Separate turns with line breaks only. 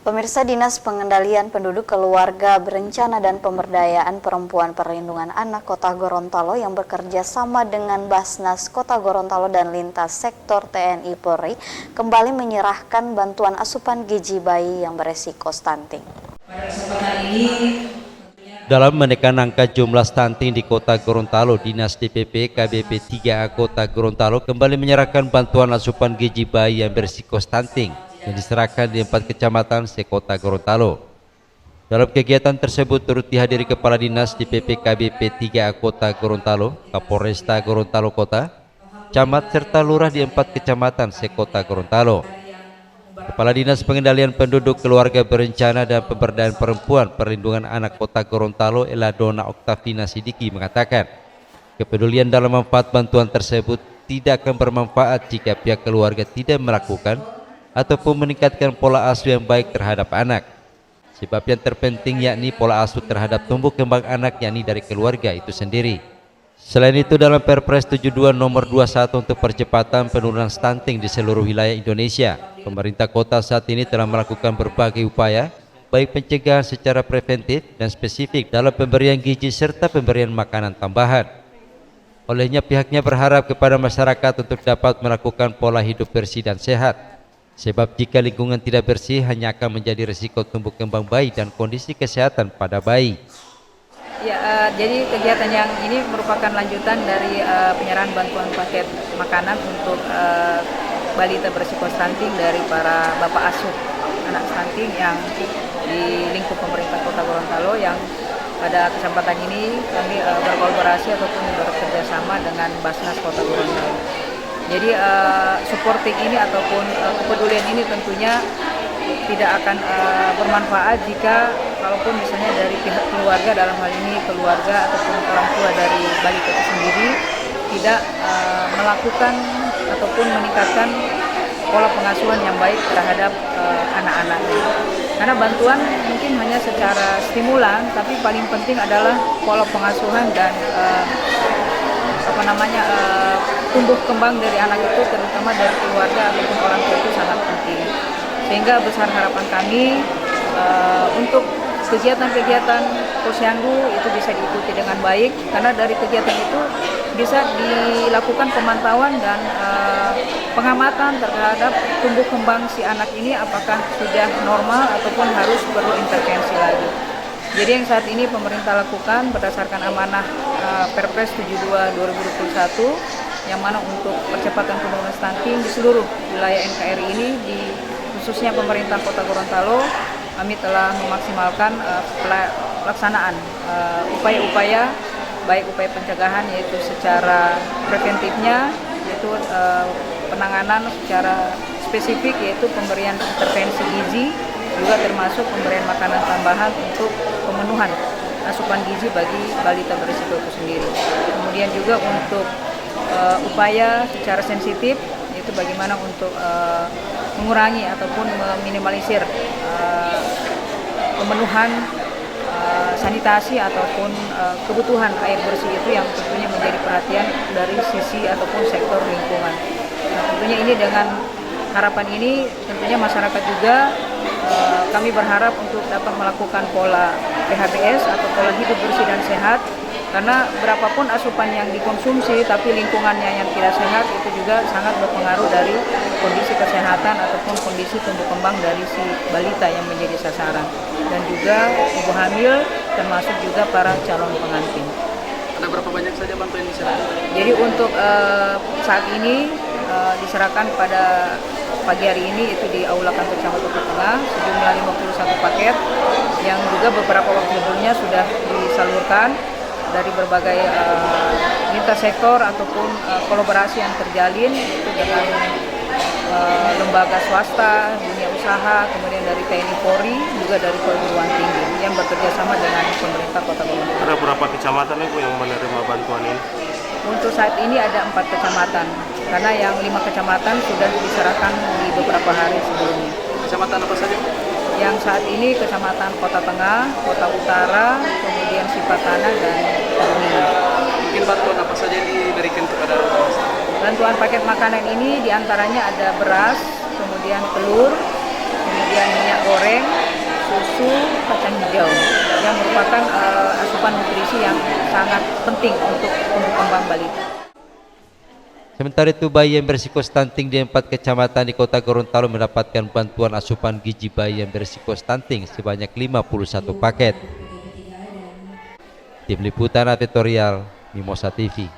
Pemirsa, Dinas Pengendalian Penduduk Keluarga Berencana dan Pemberdayaan Perempuan Perlindungan Anak Kota Gorontalo yang bekerja sama dengan Basnas Kota Gorontalo dan lintas sektor TNI Polri kembali menyerahkan bantuan asupan gizi bayi yang beresiko stunting.
Dalam menekan angka jumlah stunting di Kota Gorontalo, Dinas DPP KBP 3A Kota Gorontalo kembali menyerahkan bantuan asupan gizi bayi yang berisiko stunting yang diserahkan di 4 kecamatan se-Kota Gorontalo. Dalam kegiatan tersebut turut dihadiri Kepala Dinas DPP KBP 3A Kota Gorontalo, Kapolresta Gorontalo Kota, camat serta lurah di 4 kecamatan se-Kota Gorontalo. Kepala Dinas Pengendalian Penduduk Keluarga Berencana dan Pemberdayaan Perempuan Perlindungan Anak Kota Gorontalo Eladona Oktavina Sidiki mengatakan, kepedulian dalam manfaat bantuan tersebut tidak akan bermanfaat jika pihak keluarga tidak melakukan ataupun meningkatkan pola asuh yang baik terhadap anak. Sebab yang terpenting yakni pola asuh terhadap tumbuh kembang anak yakni dari keluarga itu sendiri. Selain itu, dalam Perpres 72 nomor 21 untuk percepatan penurunan stunting di seluruh wilayah Indonesia, pemerintah kota saat ini telah melakukan berbagai upaya baik pencegahan secara preventif dan spesifik dalam pemberian gizi serta pemberian makanan tambahan. Olehnya pihaknya berharap kepada masyarakat untuk dapat melakukan pola hidup bersih dan sehat. Sebab jika lingkungan tidak bersih hanya akan menjadi risiko tumbuh kembang bayi dan kondisi kesehatan pada bayi.
Ya, jadi kegiatan yang ini merupakan lanjutan dari penyerahan bantuan paket makanan untuk balita berisiko stunting dari para bapak asuh anak stunting yang di lingkup pemerintah Kota Gorontalo, yang pada kesempatan ini kami berkolaborasi ataupun bekerja sama dengan Basnas Kota Gorontalo. Jadi supporting ini ataupun kepedulian ini tentunya tidak akan bermanfaat jika kalaupun misalnya dari pihak keluarga, dalam hal ini keluarga ataupun orang tua dari balita itu sendiri tidak melakukan ataupun meningkatkan pola pengasuhan yang baik terhadap anak-anaknya. Karena bantuan mungkin hanya secara stimulan, tapi paling penting adalah pola pengasuhan dan tumbuh kembang dari anak itu, terutama dari keluarga ataupun orang tua itu sangat penting. Sehingga besar harapan kami untuk kegiatan-kegiatan posyandu itu bisa diikuti dengan baik, karena dari kegiatan itu bisa dilakukan pemantauan dan pengamatan terhadap tumbuh kembang si anak ini apakah sudah normal ataupun harus perlu intervensi lagi. Jadi yang saat ini pemerintah lakukan berdasarkan amanah Perpres 72 2021 yang mana untuk percepatan penurunan stunting di seluruh wilayah NKRI ini, di khususnya pemerintah Kota Gorontalo, kami telah memaksimalkan pelaksanaan upaya-upaya baik upaya pencegahan yaitu secara preventifnya, yaitu penanganan secara spesifik yaitu pemberian intervensi gizi, juga termasuk pemberian makanan tambahan untuk pemenuhan asupan gizi bagi balita berisiko itu sendiri. Kemudian juga untuk upaya secara sensitif yaitu bagaimana untuk mengurangi ataupun meminimalisir pemenuhan sanitasi ataupun kebutuhan air bersih itu yang tentunya menjadi perhatian dari sisi ataupun sektor lingkungan. Nah, tentunya ini dengan harapan ini tentunya masyarakat juga kami berharap untuk dapat melakukan pola PHBS atau pola hidup bersih dan sehat, karena berapapun asupan yang dikonsumsi tapi lingkungannya yang tidak sehat itu juga sangat berpengaruh dari kondisi kesehatan ataupun kondisi tumbuh kembang dari si balita yang menjadi sasaran, dan juga ibu hamil termasuk juga para calon pengantin.
Ada berapa banyak saja bantuan yang diserahkan?
Jadi untuk saat ini diserahkan pada pagi hari ini itu di Aula Kantor Camat Kota Tengah sejumlah 51 paket yang juga beberapa waktu sebelumnya sudah disalurkan dari berbagai lintas sektor ataupun kolaborasi yang terjalin itu dengan lembaga swasta, dunia usaha, kemudian dari TNI Polri, juga dari perguruan tinggi yang bekerja sama dengan pemerintah Kota Gorontalo.
Ada berapa kecamatan Ibu yang menerima bantuan ini?
Untuk saat ini ada 4 kecamatan, karena yang 5 kecamatan sudah diserahkan di beberapa hari sebelumnya.
Kecamatan apa saja?
Yang saat ini Kecamatan Kota Tengah, Kota Utara, kemudian Sipatana, dan Kuningan.
Mungkin bantuan apa saja yang diberikan kepada masyarakat?
Bantuan paket makanan ini diantaranya ada beras, kemudian telur, kemudian minyak goreng, susu kacang hijau yang merupakan asupan nutrisi yang sangat penting untuk tumbuh kembang balita.
Sementara itu, bayi yang berisiko stunting di 4 kecamatan di Kota Gorontalo mendapatkan bantuan asupan gizi bayi yang berisiko stunting sebanyak 51 paket. Tim Liputan Editorial Mimosa TV.